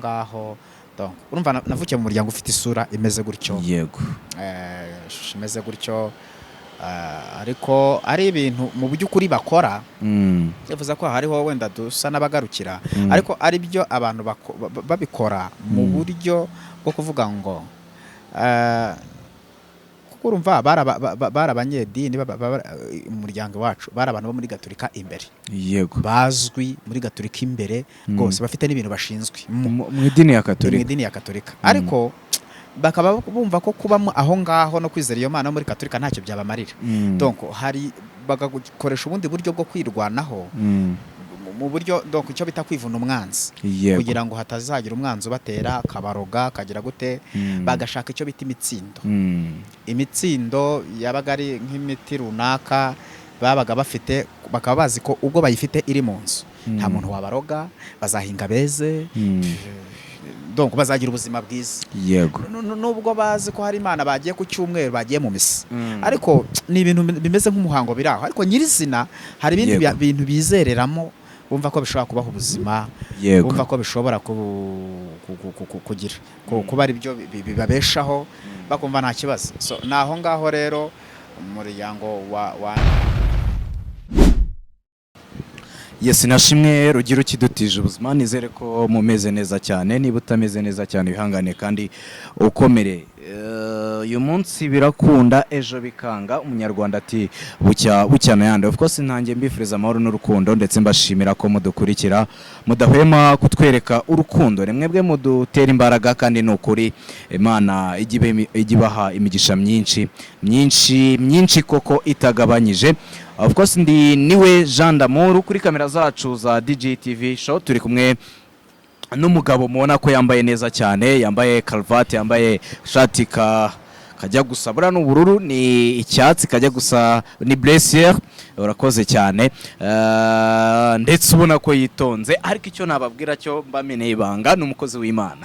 ngaho donc urumva navukiye mu muryango ufite isura imeze gutyo yego imeze gutyo ariko ari ibintu mu by'ukuri bakora bivuze ko hariho wenda dusa n'abagarukira ariko ari byo abantu babikora mu buryo bwo kuvuga ngo urumva barabanyedini umuryango wacu bari abantu bo muri Gatolika imbere yego bazwi muri Gatolika imbere rwose bafite n'ibintu bashinzwe mu idini ya Katolika ariko bakaba bumva ko kuba aho ngaho no kwizera iyo Mana muri Katolika ntacyo byabamarira donc hari bagakoresha ubundi buryo bwo kwirwanaho mu buryo donc icyo bita kwivuna umwanzi kugira ngo hatazagira umwanzi ubatera kabaroga kagira gute bagashaka icyo bita imitsindo yabaga ari nk'imiti runaka babaga bafite bakaba bazi ko ubwo bayifite iri mu nzu nta muntu wabaroga bazahinga beze donc bazagira ubuzima bwiza yego nubwo bazi ko hari Imana bagiye ku cyumweru bagiye mu misa ariko ni ibintu bimeze nk'umuhango biraho ariko nyirizina hari ibindi bintu bizereramo bumva ko bishobora kubaho ubuzima bumva ko bishobora kugira kuba ari byo bibabeshaho bakumva nta kibazo so naho ngaho rero umuryango wa Yes nashimwe rugira ukidutije ubuzima nizere ko mumeze neza cyane niba utameze neza cyane bihangane kandi ukomere uyu munsi birakunda ejo bikanga umunyarwanda ati bucyana yandi of course ntangiye mbifuriza amahoro n'urukundo ndetse mbashimira ko mudukurikira mudahwema kutwereka urukundo mwebwe mudutera imbaraga kandi n'ukuri Imana igibaha imigisha myinshi koko itagabanyije of course niwe Jean d'Amour kuri kamera zacu za DJ TV show turi kumwe n'umugabo mubona ko yambaye neza cyane yambaye karuvati yambaye shati kajya gusa bura n'ubururu ni icyatsi kajya gusa ni blessier urakoze cyane ndetse ubona ko yitonze ariko icyo nababwira cyo mbameneye ibanga n'umukozi w'Imana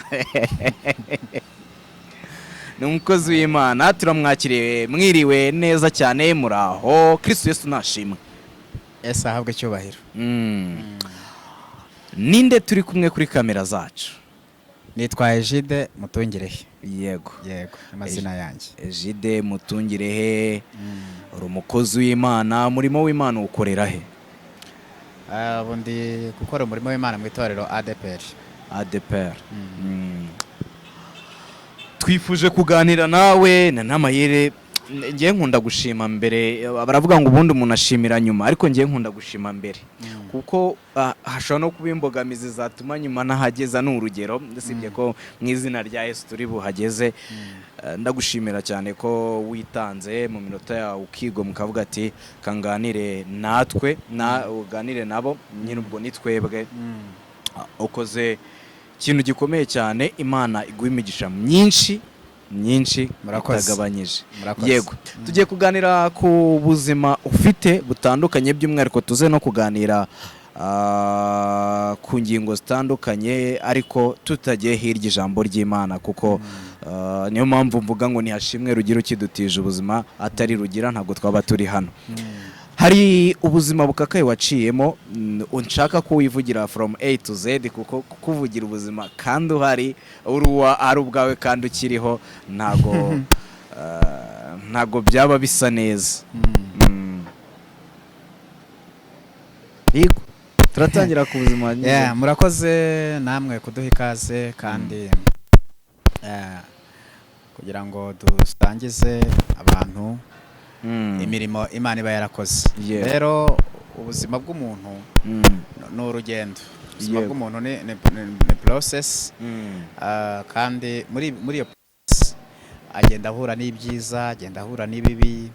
n'umukozi w'Imana turamwakiriye mwiriwe neza cyane muraho Kristo Yesu nashimwe ese ahabwe cyubahiro ninde turi kumwe kuri kamera zacu nitwa Egide Mutungirehe yego amazina yanjye Egide Mutungirehe uri umukozi w'Imana umurimo w'Imana ukorera he ubundi gukora umurimo w'Imana mu itorero ADPR twifuje kuganira nawe na namayere ngiye nkunda gushima mbere baravuga ngo ubundi umuntu ashimira nyuma ariko ngiye nkunda gushima mbere kuko hashobora no kuba imbogamizi zatuma nyuma nahageza n'urugero ndasibye ko mu izina rya Yesu turi buhageze ndagushimira cyane ko witanze mu minota yawe ukigo mukavuga ati kanganire natwe uganire nabo nyine ubwo nitwebwe ukoze ikintu gikomeye cyane Imana iguha imigisha myinshi itagabanyije yego tugiye kuganira ku buzima ufite butandukanye by'umwihariko tuze no kuganira ku ngingo zitandukanye ariko tutagiye hirya ijambo ry'Imana kuko niyo mpamvu mvuga ngo nihashimwe rugira ukidutije ubuzima atari rugira ntabwo twaba turi hano hari ubuzima bukakaye waciyemo unshaka ko wivugira from A to Z kuko kuvugira ubuzima kandi uhari ari ubwawe kandi ukiriho ntago byaba bisa neza turatangira ku buzima murakoze namwe kuduha ikaze kandi kugira ngo dusangize abantu imirimo Imana iba yarakoze rero ubuzima bw'umuntu ni urugendo ubuzima bw'umuntu ni process kandi muri iyo process agenda ahura n'ibyiza agenda ahura n'ibibi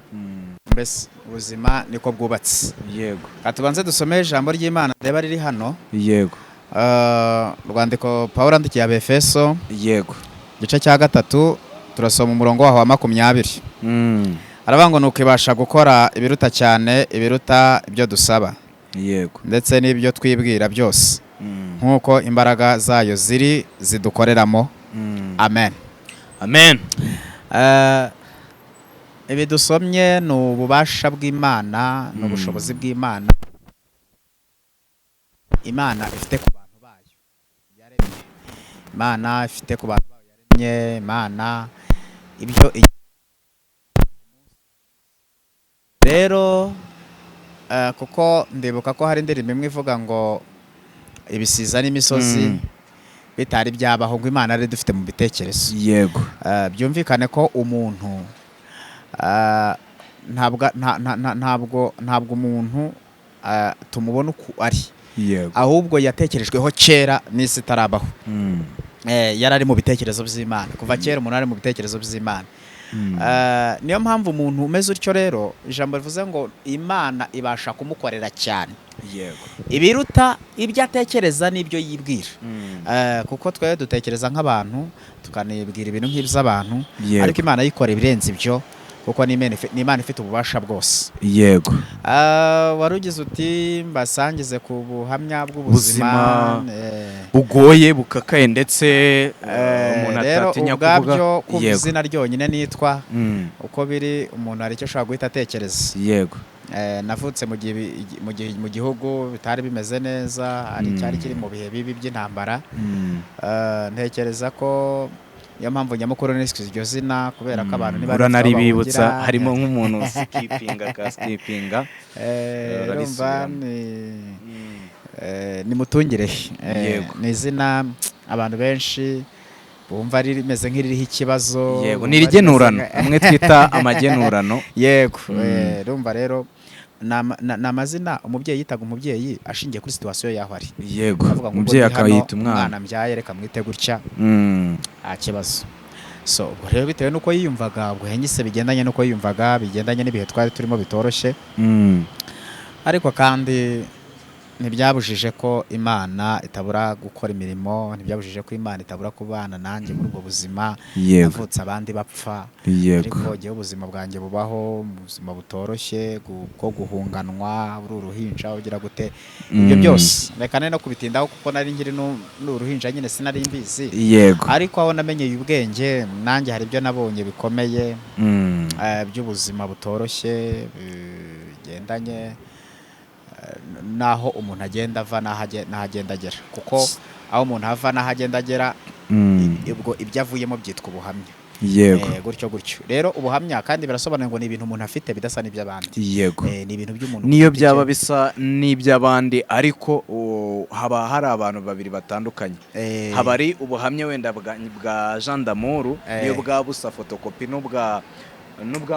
mbese ubuzima niko bwubatse yego tubanze dusome ijambo ry'Imana reba riri hano yego urwandiko Pawulo yandikiye Abefeso yego igice cya 3 turasoma umurongo waho wa 20 aravuga ngo nuko ibasha gukora ibiruta cyane ibiruta ibyo dusaba yego ndetse n'ibyo twibwira byose nk'uko imbaraga zayo zidukoreramo amen ibi dusomye ni ububasha bw'Imana ni ubushobozi bw'Imana Imana ifite ku bantu bayo yaremye Imana ifite ku bantu bayo yaremye, Imana ibyo rero kuko ndibuka ko hari indirimbo imwe ivuga ngo ibisiza n'imisozi bitari byabaho, ngo Imana ari dufite mu bitekerezo. Yego. Byumvikane ko umuntu ntabwo umuntu tumubona uko ari, ahubwo yatekerejweho kera n'isi itarabaho. Yari ari mu bitekerezo by'Imana kuva kera, umuntu ari mu bitekerezo by'Imana. Niyo mpamvu umuntu umeze utyo rero, ijambo rivuze ngo Imana ibasha kumukorera cyane, ibiruta ibyo atekereza n'ibyo yibwira. Kuko twe dutekereza nk'abantu tukanibwira ibintu nk'iby'abantu, ariko Imana yikora ibirenze ibyo, kuko ni Imana ifite ububasha bwose. Yego. Wari ugize uti mbasangize ku buhamya bw'ubuzima bugoye bukakaye, ndetse umuntu atatinya kuvuga. Rero ubwabyo izina ryonyine nitwa uko biri, umuntu hari icyo ashobora guhita atekereza. Yego. Navutse mu gihugu bitari bimeze neza, hari cyari kiri mu bihe bibi by'intambara. Ntekereza ko iyo mpamvu nyamukuru niswe iryo zina, kubera ko abantu niba uranaribibutsa, harimo nk'umuntu skipinga urumva ni Mutungire. Ni izina abantu benshi bumva rimeze nk'iririho ikibazo. Yego, ni irigenurano, umwe twita amagenurano. Yego. Urumva rero ni amazina umubyeyi yitaga umubyeyi ashingiye kuri situwasiyo yaho ari. Yego. Umubyeyi akayita umwana mbyaye, reka mwite gutya, nta kibazo. So ubwo rero bitewe n'uko yiyumvaga, ubwo henyise bigendanye n'uko yiyumvaga, bigendanye n'ibihe twari turimo bitoroshye. Ariko kandi ntibyabujije ko Imana itabura gukora imirimo, ntibyabujije ko Imana itabura kubana nanjye muri ubwo buzima. Navutse abandi bapfa, ariko jyewe ubuzima bwanjye bubaho mu buzima butoroshye bwo guhunganwa, uri uruhinja ugira gute. Ibyo byose reka no kubitindaho, kuko nari ngiri n'uruhinja nyine sinari mbizi. Yego. Ariko aho namenyeye ubwenge, nanjye hari ibyo nabonye bikomeye by'ubuzima butoroshye bigendanye naho umuntu agenda ava n'aho agenda agera, kuko aho umuntu ava n'aho agenda agera, ubwo ibyo avuyemo byitwa ubuhamya. Yego. Gutyo rero ubuhamya kandi birasobanura ngo ni ibintu umuntu afite bidasa n'iby'abandi. Yego. Ni ibintu by'umuntu, niyo byaba bisa n'iby'abandi, ariko haba hari abantu babiri batandukanye. Haba ari ubuhamya wenda bwa Jean d'Amour, niyo bwa busa fotokopi n'ubwa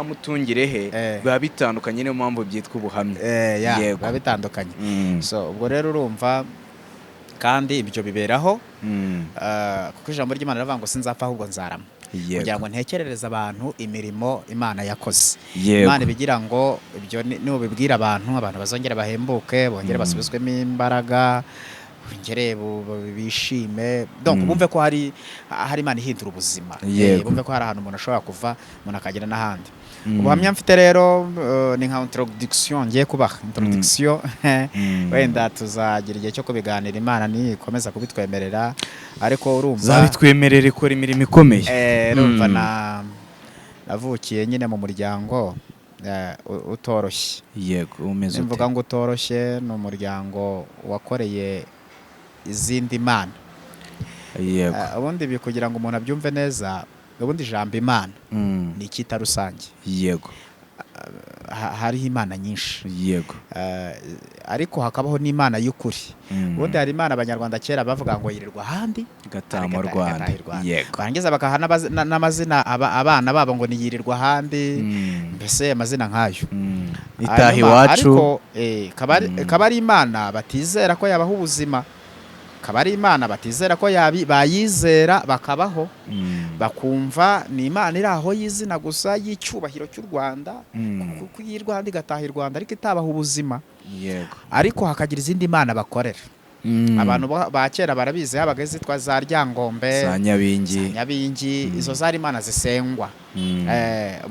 Mutungirehe, biba bitandukanye, niyo mpamvu byitwa ubuhamya. Yego, biba bitandukanye. So ubwo rero urumva, kandi ibyo biberaho, kuko ijambo ry'Imana rivuga ngo sinzapfa ahubwo nzarama, kugira ngo ntekerereze abantu imirimo Imana yakoze. Imana ibigira ngo ibyo nubibwira abantu bazongera bahembuke, bongere basubizwemo imbaraga, bongere bishime. Donc bumve ko hari Imana ihindura ubuzima. Bumve ko hari ahantu umuntu ashobora kuva, umuntu akagera n'ahandi. Ubuhamya mfite rero ni nka introduction ngiye kubaha. Introduction wenda tuzagira igihe cyo kubiganira, Imana nikomeza kubitwemerera, ariko urumva zabitwemerere ikora imirimo ikomeye. Urumva navukiye nyine mu muryango utoroshye. Yego. Umeze mvuga ngo utoroshye, ni umuryango wakoreye izindi mana. Yego. Ubundi kugira ngo umuntu abyumve neza, ubundi ijambo Imana ni icyita rusange. Yego. Hariho imana nyinshi. Yego. Ariko hakabaho n'Imana y'ukuri. Ubundi hari Imana abanyarwanda kera bavuga ngo yirirwa ahandi gataha mu Rwanda. Yego. Barangiza bakaha n'amazina abana babo ngo niyirirwa ahandi, mbese amazina nk'ayo. Itaha iwacu. Ariko kaba ari Imana batizera ko yabaho ubuzima, kaba ari Imana batizera ko bayizera bakabaho, bakumva ni Imana iri aho y'izina gusa y'icyubahiro cy'u Rwanda, kuko iyi Rwanda igataha i Rwanda ariko itabaho ubuzima. Yego. Ariko hakagira izindi Mana bakorera. Abantu ba kera barabizi, habaga izitwa za Ryangombe, za Nyabingi, izo zari Imana zisengwa.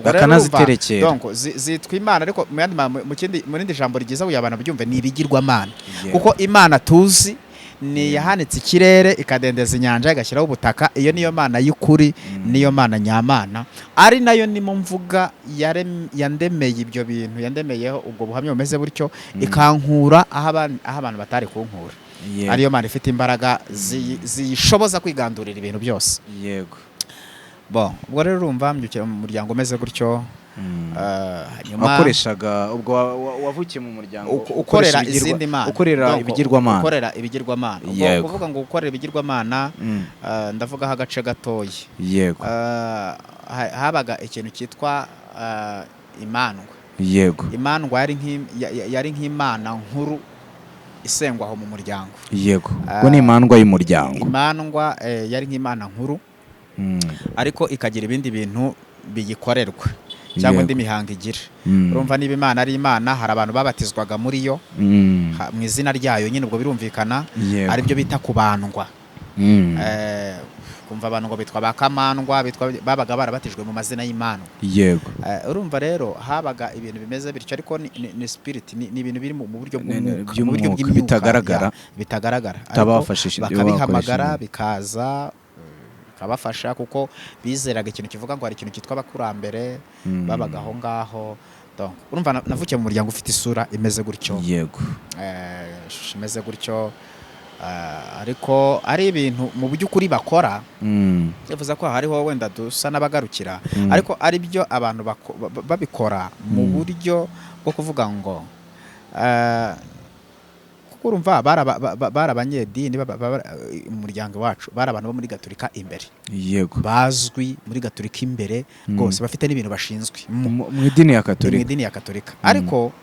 Bakanaziterekera. Donc zitwa Imana, ariko mu rindi jambo rigiza abantu byumve ni ibigirwamana. Kuko Imana tuzi ni yahanitse ikirere, ikadendeza inyanja, igashyiraho ubutaka. Iyo niyo Mana y'ukuri, niyo Mana nyamana, ari nayo nimo mvuga yandemeye ibyo bintu, yandemeyeho ubwo buhamya bumeze butyo, ikankura aho abantu batari kunkura. ariyo Mana ifite imbaraga ziyishoboza kwigandurira ibintu byose. Yego. Bon, ubwo rero urumva mbyukira mu muryango umeze gutyo. Wakoreshaga ubwo wavukiye mu muryango ukorera izindi mana, ukorera ibigirwamana, ukorera ibigirwamana. Kuvuga ngo ukorera ibigirwamana, ndavuga ho agace gatoya. Yego. Habaga ikintu cyitwa imandwa. Yego. Imandwa yari nk'imana nkuru isengwa aho mu muryango. Yego. Ubwo ni imandwa y'umuryango. Imandwa yari nk'imana nkuru, ariko ikagira ibindi bintu biyikorerwa cyangwa indi mihango igira. Urumva niba imana ari imana, hari abantu babatizwaga muri yo mu izina ryayo, nyine ubwo birumvikana, ari byo bita kubandwa. Kumva abantu ngo bitwa bakamandwa, babaga barabatijwe mu mazina y'Imana. Yego. Urumva rero habaga ibintu bimeze bityo, ariko ni spirit, ni ibintu biri mu buryo bw'umwuka bitagaragara, bakabihamagara bikaza bafasha, kuko bizeraga ikintu kivuga ngo hari ikintu cyitwa abakurambere babaga aho ngaho. Donc urumva navukiye mu muryango ufite isura imeze gutyo. Yego. Imeze gutyo, ariko ari ibintu mu by'ukuri bakora, bivuze ko hariho wenda dusa n'abagarukira, ariko ari byo abantu babikora mu buryo bwo kuvuga ngo urumva bari abanyedini mu muryango wacu, bari abantu bo muri Gatolika imbere. Yego. Bazwi muri Gatolika imbere rwose, bafite n'ibintu bashinzwe mu idini ya Katolika. Mu idini ya Katolika. Ariko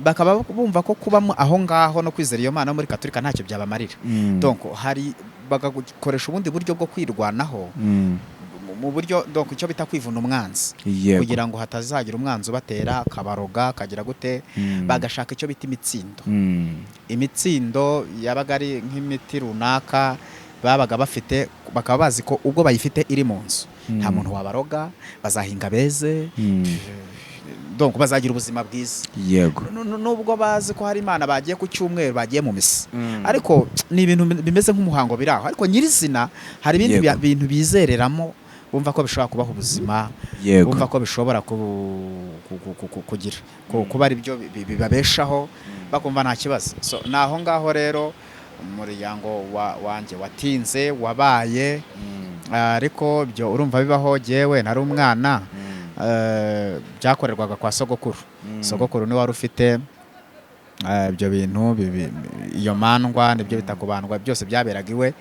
bakaba bumva ko kuba aho ngaho no kwizera iyo Mana muri Katolika ntacyo byabamarira. Donc hari bagakoresha ubundi buryo bwo kwirwanaho, mu buryo donc icyo bita kwivuna umwanzi, kugira ngo hatazagira umwanzi ubatera akabaroga kagira gute. Bagashaka icyo bita imitsindo. Imitsindo yabaga ari nk'imiti runaka babaga bafite, bakaba bazi ko ubwo bayifite iri mu nzu nta muntu wabaroga, bazahinga beze, donc bazagira ubuzima bwiza. Yego. Nubwo bazi ko hari Imana bagiye ku cyumweru, bagiye mu misa, ariko ni ibintu bimeze nk'umuhango biraho, ariko nyirizina hari ibindi bintu bizereramo, bumva ko bishobora kubaha ubuzima, bumva ko bishobora kugira kuba ari byo bibabeshaho, bakumva nta kibazo. So naho ngaho rero umuryango wanjye watinze wabaye, ariko byo urumva bibaho. Jyewe nari umwana, byakorerwaga kwa sogokuru. Sogokuru ni wari ufite ibyo bintu, iyo mandwa nibyo bita kubandwa, byose byaberaga iwe,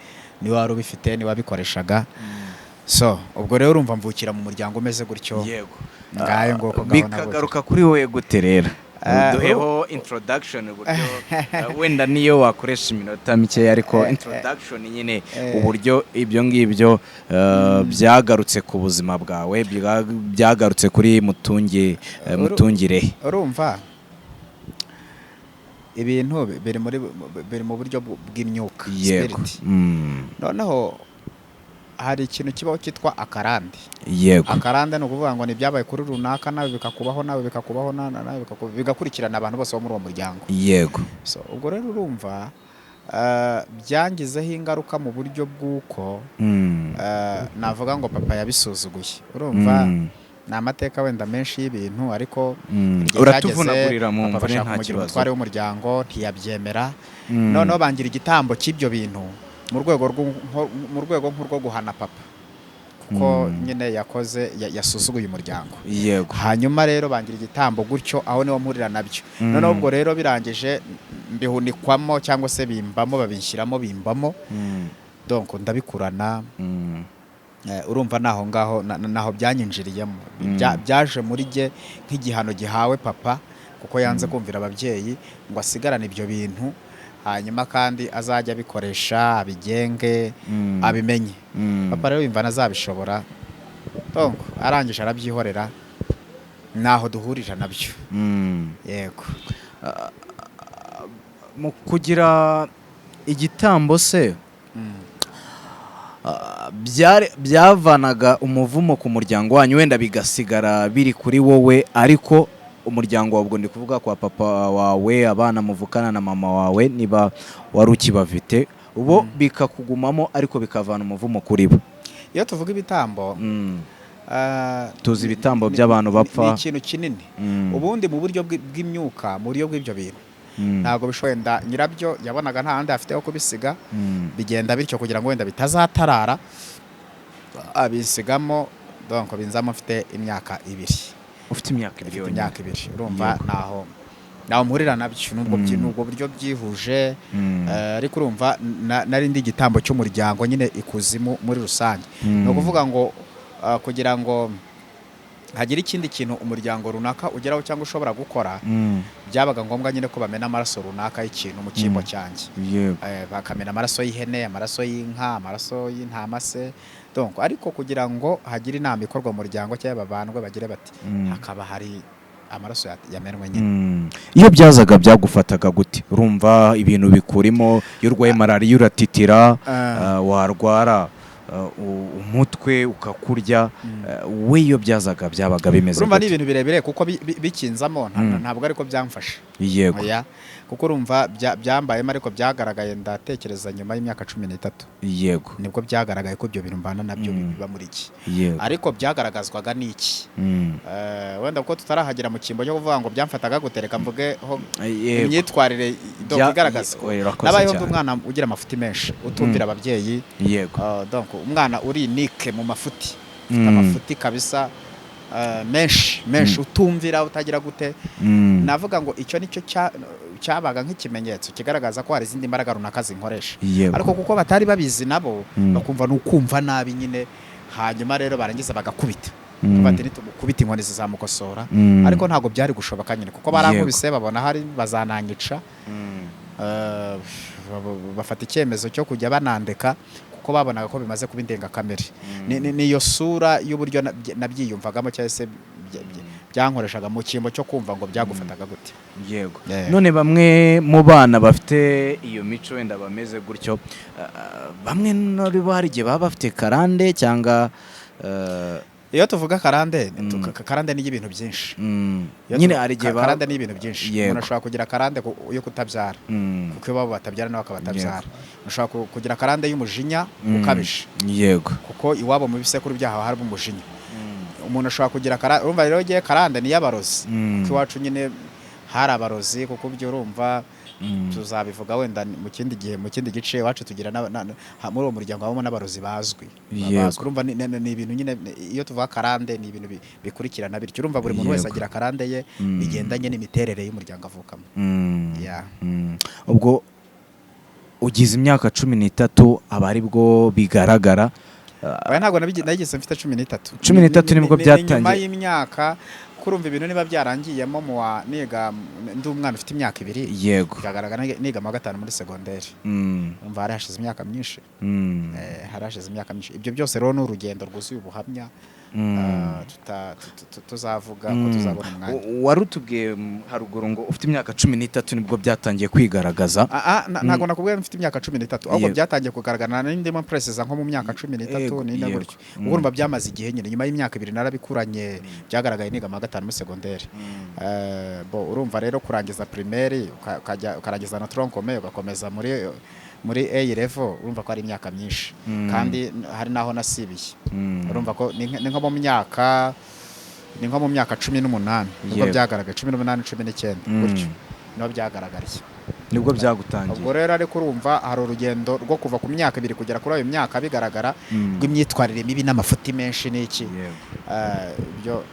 ni wari ubifite, ni wabikoreshaga. So ubwo rero urumva mvukira mu muryango umeze gutyo. Yego. Ngayo ngoko bikagaruka kuri wowe guterera. Duheho introduction uburyo wenda niyo wakoresha iminota mike, ariko introduction nyine uburyo ibyo ngibyo byagarutse ku buzima bwawe, byagarutse kuri mutungire. Urumva ibintu biri mu buryo bw'imyuka, spirit. Noneho hari ikintu kibaho cyitwa akarande. Yego. Akarande ni ukuvuga ngo ni byabaye kuri runaka, nawe bikakubaho, nawe bigakurikirana abantu bose bo muri uwo muryango. Yego. So ubwo rero urumva byangizeho ingaruka mu buryo bw'uko navuga ngo papa yabisuzuguye. Urumva ni amateka wenda menshi y'ibintu, ariko uratuvunagurira mu mvune nta kibazo. Twari umuryango ntiyabyemera, noneho bangira igitambo cy'ibyo bintu mu rwego nk'urwo guhana papa, kuko nyine yasuzuguye umuryango. Yego. Hanyuma rero bangira igitambo gutyo, aho niho mpurira nabyo. Noneho ubwo rero birangije mbihunikwamo, cyangwa se babinshyiramo bimbamo, donc ndabikurana. Urumva naho ngaho naho byanyinjiriyemo, byaje muri jye nk'igihano gihawe papa, kuko yanze kumvira ababyeyi ngo asigarane ibyo bintu, hanyuma kandi azajya abikoresha, abigenge, abimenye. Papa rero yumva nazabishobora, donc arangije arabyihorera, naho duhurira nabyo. Yego. Mu kugira igitambo se, byavanaga umuvumo ku muryango wanyu, wenda bigasigara biri kuri wowe, ariko umuryango wawe, ndi kuvuga kwa papa wawe, abana muvukana na mama wawe, niba wari ukibafite, ubo bikakugumamo, ariko bikavana umuvumo kuri bo. Iyo tuvuga ibitambo, tuzi ibitambo by'abantu bapfa, ni ikintu kinini. Ubundi mu buryo bw'imyuka, mu buryo bw'ibyo bintu, ntabwo wenda nyirabyo yabonaga nta handi afite ho kubisiga bigenda bityo kugira ngo wenda bitazatarara abisigamo donc binzamo mfite imyaka 2. Ufite imyaka 2 urumva naho mpurira nabyo nubwo buryo byihuje ariko urumva nari ndi gitambo cy'umuryango nyine ikuzimu muri rusange no kuvuga ngo kugira ngo hagira ikindi kintu umuryango runaka ugeraho cyangwa ushobora gukora byabaga ngombwa nyine ko bamena amaraso runaka y'ikintu mu cyimbo cyanjye bakamena amaraso y'ihene, amaraso y'inka, amaraso y'intama se donc ariko kugira ngo hagira inama ikorwa mu muryango cyangwa babandwe bagire bati hakaba hari amaraso yamenwe nyine. Iyo byazaga byagufataga gute? Urumva ibintu bikurimo, iyo urwaye malaria uratitira, warwara umutwe ukakurya, we iyo byazaga byabaga bimeze urumva ni ibintu birebire kuko bikinzamo ntabwo ariko byamfasha. Yego kuko urumva byambayemo ariko byagaragaye ndatekereza nyuma y'imyaka 13. Yego nibwo byagaragaye ko ibyo bintu mbana nabyo biba muri iki ariko byagaragazwaga n'iki wenda kuko tutarahagera mu kimbo cyo kuvuga ngo byamfataga gutereka mvuge ho imyitwarire igaragaza nabayeho umwana ugira amafuti menshi utumvira ababyeyi. Yego donc umwana uri nike mu mafuti amafuti kabisa menshi utumvira utagira gute navuga ngo icyo nicyo cyabaga nk'ikimenyetso kigaragaza ko hari izindi mbaraga runaka zinkoresha ariko kuko batari babizi nabo bakumva n'ukumva nabi nyine hanyuma rero barangiza bagakubita bati nitumukubita inkoni zizamukosora ariko ntago byari gushoboka nyine kuko barankubise babona hari bazananyica bafata icyemezo cyo kujya banandeka kuko babonaga ko bimaze kuba indengakamere niyo sura y'uburyo nabyiyumvagamo cyangwa se byankoreshaga mu cyimbo cyo kumva ngo byagufataga gute. Yego none bamwe mu bana bafite iyo mico wenda bameze gutyo bamwe nari bari gihe baba bafite karande cyangwa iyo tuvuga karande karande ni ibintu byinshi nyine ari gihe karande ni ibintu byinshi umuntu ashobora kugira karande yo kutabyara kuko babo batabyara nabo akabatabyara ushobora kugira karande y'umujinya ukabije yego kuko iwabo mu bisekuru byaho hari umujinya umuntu ashobora kugira karande urumva rero giye karande ni y'abarozi kuko iwacu nyine hari abarozi kuko byo urumva tuzabivuga wenda mu kindi gihe mu kindi gice iwacu tugira muri uwo muryango habamo n'abarozi bazwi urumva ni ibintu nyine iyo tuvuga karande ni ibintu bikurikirana bityo urumva buri muntu wese agira karande ye bigendanye n'imiterere y'umuryango avukamo. Ubwo ugize imyaka 13 aba ari bwo bigaragara ntabwo nageze mfite 13 nibwo byatangiye nyuma y'imyaka kurumva ibintu niba byarangiyemo mu niga ndi umwana ufite imyaka 2 yego byagaragara niga mu 5 muri secondaire umva harashize imyaka myinshi ibyo byose rero n'urugendo rwuzuye ubuhamya tuzavuga ko tuzabona umwanya. Warutubwiye haruguru ngo ufite imyaka 13 nibwo byatangiye kwigaragaza. Ntago nakubwiye mfite imyaka 13 ahubwo byatangiye kugaragara n'indimo precise nko mu myaka 13 n'inde gutyo urumva byamaze igihe nyine nyuma y'imyaka 2 narabikuranye byagaragaye niga mu 5 muri secondaire urumva rero kurangiza primaire ukarangiza na tronc-commun ugakomeza muri A level urumva ko ari imyaka myinshi kandi hari naho nasibiye urumva ko ni nko mu myaka 18 nibwo byagaragaye 18 19 gutyo no byagaragariye nibwo byagutangiye. Ubwo rero ariko urumva hari urugendo rwo kuva ku myaka 2 kugera kuri ayo myaka bigaragara rw'imyitwarire mibi n'amafuti menshi n'iki byo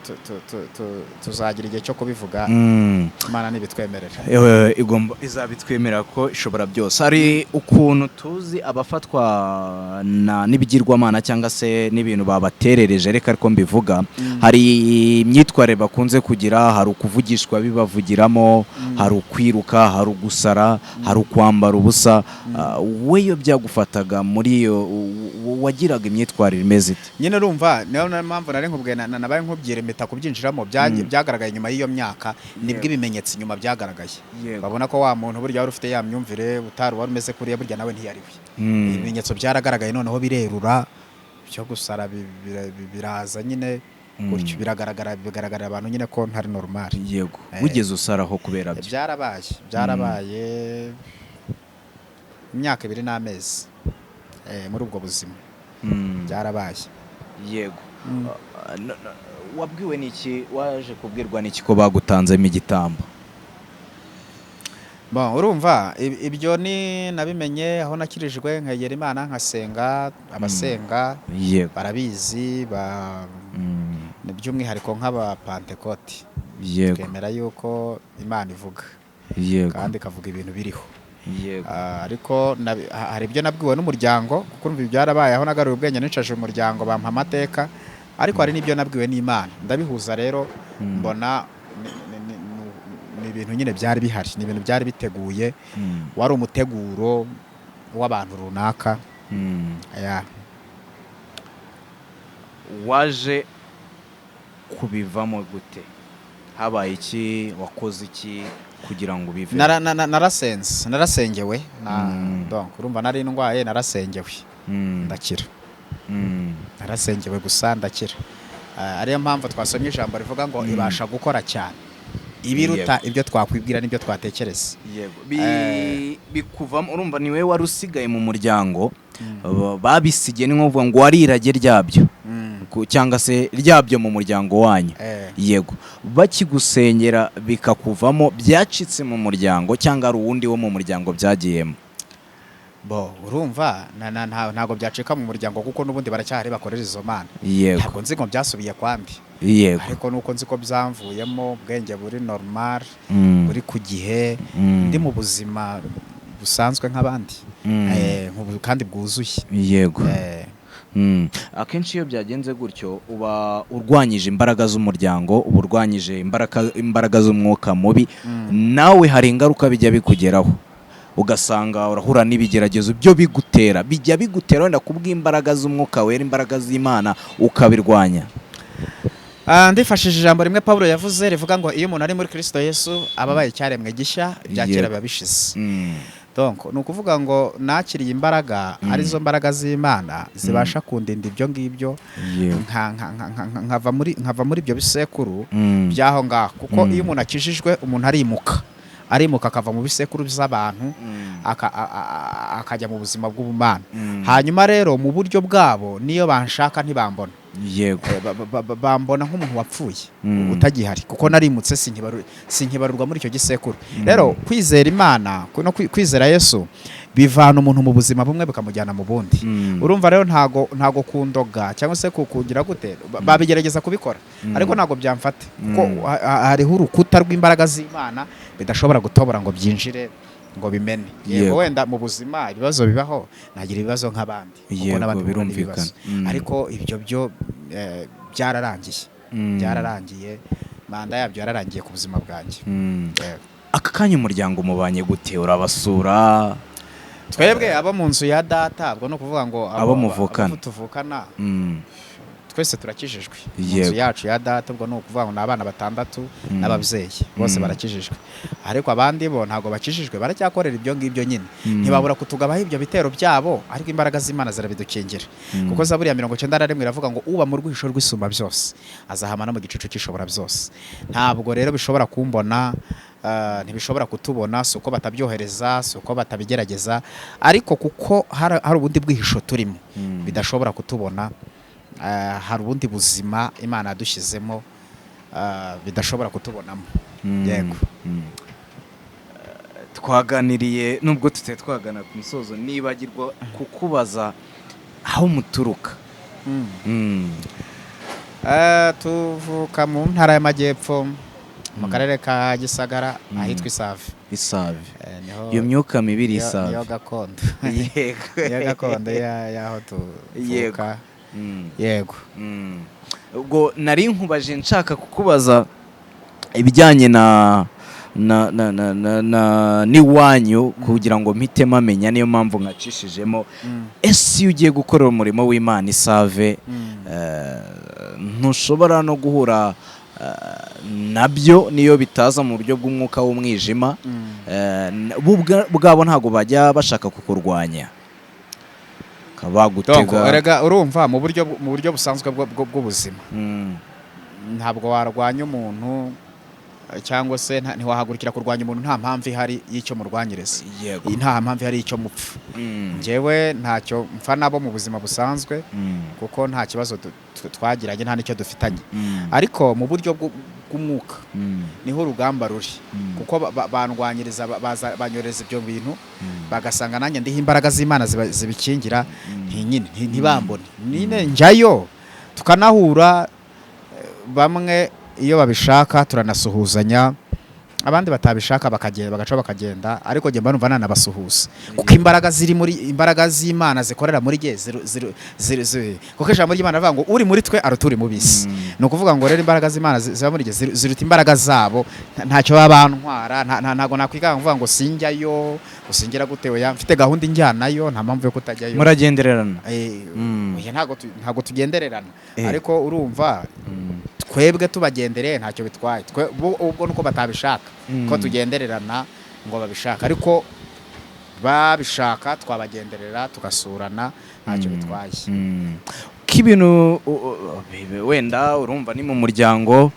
tuzagira igihe cyo kubivuga Imana nibitwemerera igomba izabitwemerera ko ishobora byose. Hari ukuntu tuzi abafatwa n'ibigirwamana cyangwa se n'ibintu babaterereje reka ariko mbivuga hari imyitwarire bakunze kugira, hari ukuvugishwa bibavugiramo, hari ukwiruka, hari ugusara, hari ukwambara ubusa. We iyo byagufataga muri iyo wagiraga imyitwarire imeze ite? Nyine urumva niyo mpamvu nari nkubwiye nabaye nkubyire impeta kubyinjiramo byagaragaye nyuma y'iyo myaka nibwo ibimenyetso nyuma byagaragaye babona ko wa muntu burya wari ufite ya myumvire utari wari umeze kuriya burya nawe ntiyariwe. Ibimenyetso byaragaragaye noneho birerura byo gusara biraza nyine gutyo bigaragarira abantu nyine ko ntari normal. Yego wigeze usaraho kubera byo? Byarabaye imyaka 2 n'amezi muri ubwo buzima byarabaye. Yego wabwiwe n'iki, waje kubwirwa n'iki ko bagutanzemo igitambo? Bon, urumva ibyo ni nabimenye aho nakirijwe nkegera Imana nkasenga, abasenga yego barabizi ni by'umwihariko nk'aba Pentecote yego twemera yuko Imana ivuga yego kandi ikavuga ibintu biriho. yego Ariko hari ibyo nabwiwe n'umuryango kuko urumva byarabaye aho nagaruye ubwenge nicaje umuryango bampa amateka, ariko hari n'ibyo nabwiwe n'Imana ndabihuza rero mbona ni ibintu nyine byari bihari, ni ibintu byari biteguye, wari umuteguro w'abantu runaka. waje kubivamo gute? Habaye iki? Wakoze iki kugira ngo ubive? narasengewe donc urumva nari ndwaye, narasengewe ndakira. Narasengewe gusa ndakira. Ariyo mpamvu twasomye ijambo rivuga ngo ibasha gukora cyane ibiruta ibyo twakwibwira n'ibyo twatekereza. Yego bikuvamo. Urumva ni wewe wari usigaye mu muryango, babisigiye ni ngovuga ngo warirage ryabyo cyangwa se ryabyo mu muryango wanyu. Yego bakigusengera bikakuvamo, byacitse mu muryango cyangwa ari uwundi wo mu muryango byagiyemo? Bo urumva ntago byacika mu muryango kuko n'ubundi baracyari bakorera izo mana. Yego ntago nzi ngo byasubiye kwandi. Yego ariko nuko nzi ko byamvuyemo, ubwenge buri normal, buri ku gihe, ndi mu buzima busanzwe nk'abandi, kandi bwuzuye. Yego akenshi iyo byagenze gutyo uba urwanyije imbaraga z'umuryango, uba urwanyije imbaraga z'umwuka mubi, nawe hari ingaruka bijya bikugeraho, ugasanga urahura n'ibigeragezo byo bijya bigutera wenda kubw'imbaraga z'umwuka wera, imbaraga z'Imana ukabirwanya. Ndifashije ijambo rimwe Pawulo yavuze rivuga ngo iyo umuntu ari muri Kristo Yesu ababaye icyaremwe gishya, ibya kera biba bishize. Donc nukuvuga ngo nakiriye imbaraga, arizo mbaraga z'Imana zibasha kundinda ibyo ngibyo, nkava muri ibyo bisekuru byaho ngaho, kuko iyo umuntu akijijwe umuntu arimuka akava mu bisekuru by'abantu akajya mu buzima bw'ubumana. Hanyuma rero mu buryo bwabo niyo banshaka ntibambona. Yego bambona nk'umuntu wapfuye utagihari, kuko narimutse sinkibarurwa muri icyo gisekuru. Rero kwizera Imana no kwizera Yesu bivana umuntu mu buzima bumwe bikamujyana mu bundi. Urumva rero ntago kundoga cyangwa se kugira gute, babigerageza kubikora ariko ntago byamfata, kuko hariho urukuta rw'imbaraga z'Imana bidashobora gutobora ngo byinjire ngo bimene. Yego wenda mu buzima ibibazo bibaho, nagira ibibazo nk'abandi kuko n'abandi birumvikana, ariko ibyo byo byararangiye, manda yabyo yararangiye ku buzima bwanjye. Aka kanya umuryango mubanye gute? Urabasura? Twebwe abo mu nzu ya data, ubwo no kuvuga ngo abo tuvukana twese turakijijwe. Inzu yacu ya data ubwo no kuvuga ngo n'abana 6 n'ababyeyi bose barakijijwe, ariko abandi bo ntago bakijijwe, baracyakorera ibyo ngibyo nyine. Ntibabura kutugabaho ibyo bitero byabo, ariko imbaraga z'Imana zirabidukingira, kuko Zaburi ya 91 iravuga ngo uba mu rwisho rw'isumba byose azahama no mu gicucu cy'ishobora byose. Ntabwo rero bishobora kumbona, ntibishobora kutubona, suko batabyohereza, suko batabigerageza, ariko kuko hari ubundi bwihisho turimo bidashobora kutubona. Hari ubundi buzima Imana yadushyizemo bidashobora kutubonamo. Yego twaganiriye, nubwo twagana ku musozo, nibagirwa kukubaza aho muturuka. Tuvuka mu ntara y'Amajyepfo mu karere ka Gisagara ahitwa Isave. Iyo myuka mibiri Isave niyo gakondo. Niyo gakondo yaho tuvuka. Yego ubwo nari nkubaje nshaka kukubaza ibijyanye n'iwanyu kugira ngo mpite mamenya, niyo mpamvu nkacishijemo. Ese iyo ugiye gukorera umurimo w'Imana Isave, ntushobora no guhura nabyo niyo bitaza mu buryo bw'umwuka w'umwijima? Bwabo ntago bajya bashaka kukurwanya kabagutega? Erega urumva mu buryo busanzwe bw'ubuzima ntabwo warwanya umuntu, cyangwa se ntiwahagurukira kurwanya umuntu nta mpamvu ihari y'icyo murwanyiriza, nta mpamvu ihari y'icyo mupfa. Njyewe ntacyo mpfa nabo mu buzima busanzwe, kuko nta kibazo twagiranye, nta n'icyo dufitanye. Ariko mu buryo bw'umwuka niho urugamba ruri kuko bandwanyiriza banyoreza ibyo bintu bagasanga nanjye ndiho imbaraga z'Imana zibikingira ntibambone nine njyayo tukanahura bamwe iyo babishaka turanasuhuzanya abandi batabishaka bakagenda ariko nge mba numva nanabasuhuza kuko imbaraga ziri muri imbaraga z'Imana zikorera muri jye kuko ijambo ry'Imana rivuga ngo uri muri twe aruturi mu bisi no kuvuga ngo rero imbaraga z'Imana ziba muri jye ziruta imbaraga zabo ntacyo baba bantwara ntago nakwiganga mvuga ngo sinjyayo usingira gute oya mfite gahunda injyanayo nta mpamvu yo kutajyayo muragendererana ntago tugendererana ariko urumva twebwe tubagendereye ntacyo bitwaye ubwo nuko batabishaka ko tugendererana ngo babishaka ariko babishaka twabagenderera tugasurana ntacyo bitwaye k'ibintu wenda urumva ni mu muryango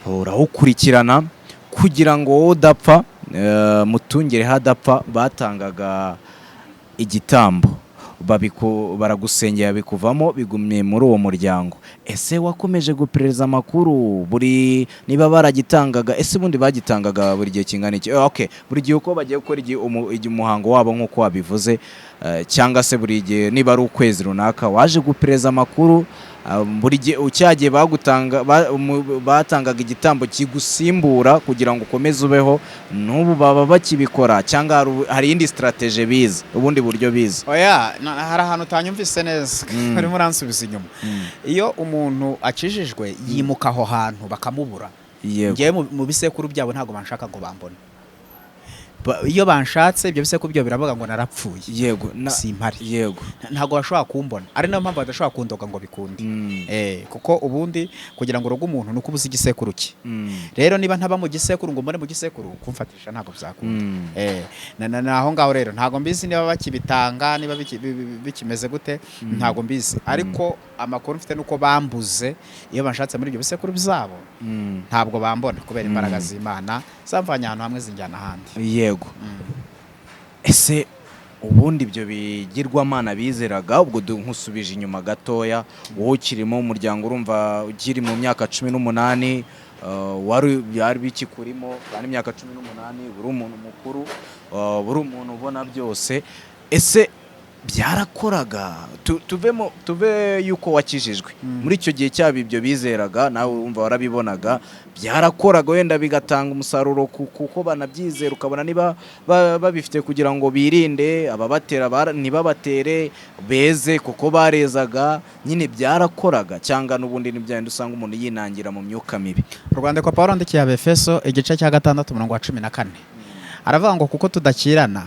urawukurikirana kugira ngo wowe udapfa mutungire hadapfa batangaga igitambo baragusengera bikuvamo bigumye muri uwo muryango ese wakomeje guperereza amakuru buri niba baragitangaga ese ubundi bagitangaga buri gihe kingana iki buri gihe uko bagiye gukora umuhango wabo nk'uko wabivuze cyangwa se buri gihe niba ari ukwezi runaka waje guperereza amakuru buri gihe ucyagiye batangaga igitambo kigusimbura kugira ngo ukomeze ubeho n'ubu baba bakibikora cyangwa hari indi strategy biza ubundi buryo biza hari ahantu utanyumvise neza harimo uransubiza inyuma iyo umuntu akijijwe yimuka aho hantu bakamubura ngewe mu bisekuru byabo ntabwo banshaka ngo bambone iyo banshatse ibyo bisekuru byo biravuga ngo narapfuye simpari ntabwo bashobora kumbona ari nayo mpamvu badashobora kundoga ngo bikunde kuko ubundi kugira ngo uruge umuntu nuko ubuze igisekuru cye rero niba ntaba mu gisekuru ngo mbone mu gisekuru kumfatisha ntabwo bizakunda naho ngaho rero ntabwo mbizi niba bakibitanga niba bikimeze gute ntabwo mbizi ariko amakuru mfite nuko bambuze iyo banshatse muri ibyo bisekuru byabo ntabwo bambona kubera imbaraga z'Imana zamvanye ahantu hamwe zinjyana ahandi ese ubundi ibyo bigirwamana bizeraga ubwo nkusubije inyuma gatoya wowe ukirimo umuryango urumva ukiri mu myaka 18 wari bikikurimo kandi imyaka 18 buri umuntu mukuru buri umuntu ubona byose ese byarakoraga tuve yuko wakijijwe muri icyo gihe cyabo ibyo bizeraga nawe wumva warabibonaga byarakoraga wenda bigatanga umusaruro kuko banabyizera ukabona niba babifite kugira ngo birinde ababatera ntibabatere beze kuko barezaga nyine byarakoraga cyangwa n'ubundi n'ibyandi usanga umuntu yinangira mu myuka mibi Rwanda kwa Pawulo ndikiye Abefeso igice cya 6:14 aravuga ngo kuko tudakirana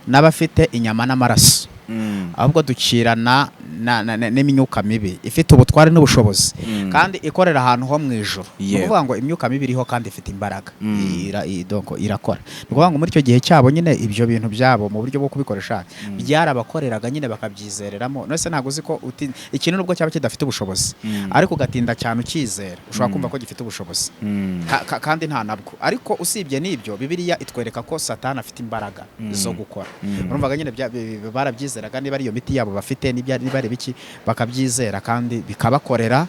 n'abafite inyama n'amaraso ahubwo dukirana n'imyuka mibi ifite ubutware n'ubushobozi kandi ikorera ahantu ho mu ijuru kuvuga ngo imyuka mibi iriho kandi ifite imbaraga irakora kuvuga ngo muri icyo gihe cyabo nyine ibyo bintu byabo mu buryo bwo kubikoresha byarabakoreraga nyine bakabyizereramo nose ntago uzi ko ikintu nubwo cyaba kidafite ubushobozi ariko ugatinda cyane ukizera ushobora kumva ko gifite ubushobozi kandi nta nabwo ariko usibye n'ibyo Bibiliya itwereka ko Satani afite imbaraga zo gukora urumvaga nyine barabyizeraga niba ari iyo miti yabo bafite niba ari biki bakabyizera kandi bikabakorera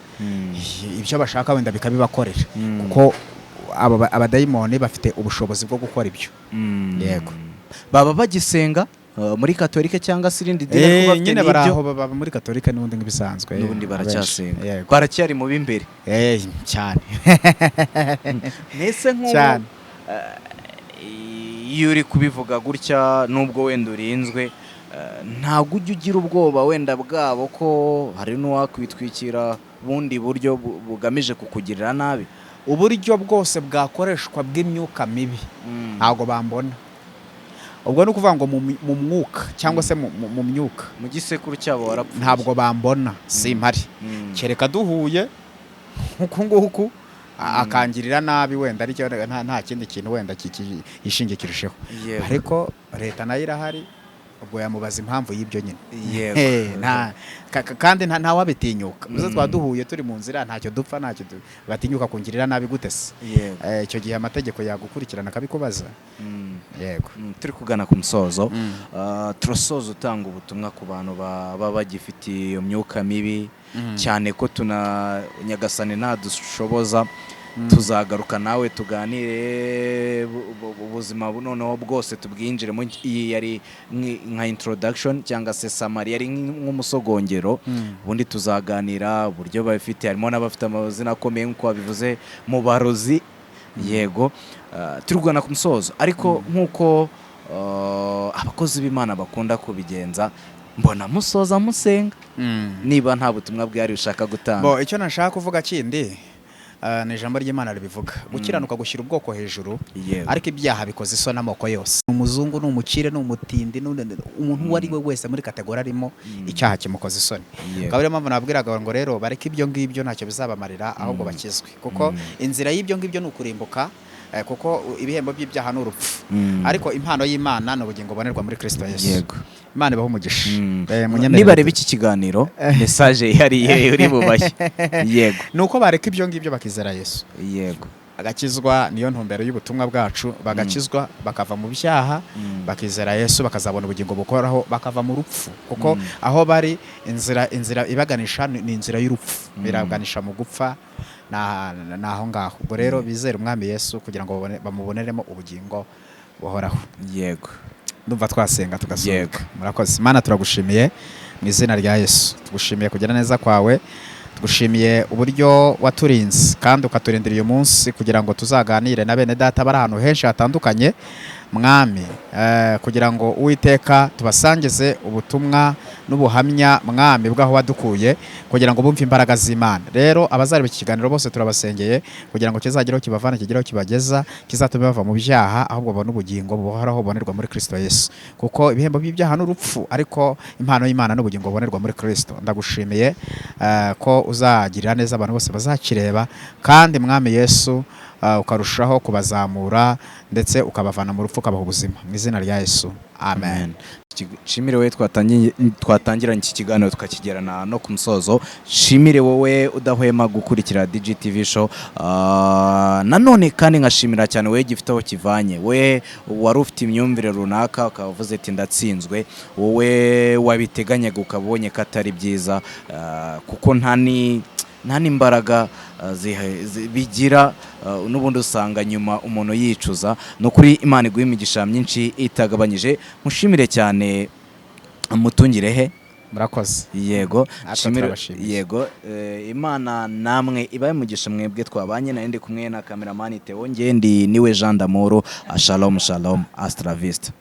ibyo bashaka wenda bikabibakorera kuko abadayimoni bafite ubushobozi bwo gukora ibyo yego baba bagisenga muri katolike cyangwa se irindi dini kuba nyine baraho baba muri katolike n'ubundi nk'ibisanzwe n'ubundi baracyasenga baracyari mu b'imbere cyane nese nk'ubu iyo uri kubivuga gutya nubwo wenda urinzwe ntabwo ujya ugira ubwoba wenda bwabo ko hari n'uwakwitwikira bundi buryo bugamije kukugirira nabi uburyo bwose bwakoreshwa bw'imyuka mibi ntabwo bambona ubwo ni ukuvuga ngo mu mwuka cyangwa se mu myuka mu gisekuru cyabo warapfuye ntabwo bambona simpari kereka duhuye nk'uku nguku akangirira nabi wenda ariko nta kindi kintu wenda yishingikirijeho ariko leta nayo irahari ubwo yamubaza impamvu y'ibyo nyine kandi nta wabitinyuka muze twaduhuye turi mu nzira ntacyo dupfa ntacyo batinyuka kungirira nabi gute se icyo gihe amategeko yagukurikirana akabikubaza yego turi kugana ku musozo turasoza utanga ubutumwa ku bantu baba bagifitiye iyo myuka mibi cyane ko Nyagasani ntadushoboza tuzagaruka nawe tuganire ubuzima noneho bwose tubwinjiremo. Iyi yari nka introduction cyangwa se summary, yari nk'umusogongero. Ubundi tuzaganira uburyo babifite, harimo n'abafite amazina akomeye nk'uko babivuze mu barozi. Yego, turugana ku musozo, ariko nk'uko abakozi b'Imana bakunda kubigenza, mbona musoza musenga. Niba nta butumwa bwari ushaka gutanga. Icyo nashaka kuvuga kindi ni ijambo ry'Imana ribivuga, gukiranuka gushyira ubwoko hejuru, ariko ibyaha bikoze isoni amoko yose. Umuzungu, n'umukire, n'umutindi, umuntu uwo ari we wese muri kategori arimo, icyaha kimukoze isoni. Akaba ariyo mpamvu nabwiraga ngo rero bareke ibyo ngibyo, ntacyo bizabamarira, ahubwo bakizwe, kuko inzira y'ibyo ngibyo ni ukurimbuka, kuko ibihembo by'ibyaha ni urupfu, ariko impano y'Imana ni ubugingo bubonerwa muri Kristo Yesu. Imana ibaho umugisha. Niba reba iki kiganiro message yari uri bubaye. Yego, nuko bareka ibyo ngibyo bakizera Yesu. Yego, agakizwa niyo ntumbero y'ubutumwa bwacu, bagakizwa bakava mu byaha, bakizera Yesu, bakazabona ubugingo bukoraho, bakava mu rupfu, kuko aho bari inzira ibaganisha ni inzira y'urupfu, biraganisha mu gupfa naho ngaho. Ubwo rero bizera umwami Yesu kugira ngo bamuboneremo ubugingo buhoraho. Yego, ndumva twasenga tugasohoka. Murakoze Mana, turagushimiye mu izina rya Yesu, tugushimiye kugira neza kwawe, tugushimiye uburyo waturinze kandi ukaturindira uyu munsi kugira ngo tuzaganire na bene data bari ahantu henshi hatandukanye mwami, kugira ngo Uwiteka tubasangize ubutumwa n'ubuhamya mwami bwaho wadukuye, kugira ngo bumve imbaraga z'Imana. Rero abazareba iki kiganiro bose turabasengeye kugira ngo kizagereho kibavana, kigereho kibageza, kizatume bava mu byaha, ahubwo babone ubugingo buhoraho bubonerwa muri Kristo Yesu, kuko ibihembo by'ibyaha ni urupfu, ariko impano y'Imana n'ubugingo bubonerwa muri Kristo. Ndagushimiye ko uzagirira neza abantu bose bazakireba, kandi mwami Yesu ukarushaho kubazamura ndetse ukabavana mu rupfu ukabaha ubuzima, mu izina rya Yesu, amen. Shimire wowe twatangiranye iki kiganiro tukakigerana no ku musozo. Shimire wowe udahwema gukurikira DGTV show. Nanone kandi nkashimira cyane wowe gifite aho kivanye, we wari ufite imyumvire runaka ukavuze ati ndatsinzwe, wowe wabiteganyaga ukabonye ko atari byiza, kuko nta n'imbaraga bigira, n'ubundi usanga nyuma umuntu yicuza. No kuri Imana iguha imigisha myinshi itagabanyije. Mushimire cyane, mutungirehe. Murakoze. Yego, yego, Imana namwe ibaye umugisha mwebwe twabanye. Nari ndi kumwe na cameraman Theo, ngendi niwe Jean d'Amour. Shalom shalom, Astra Vista.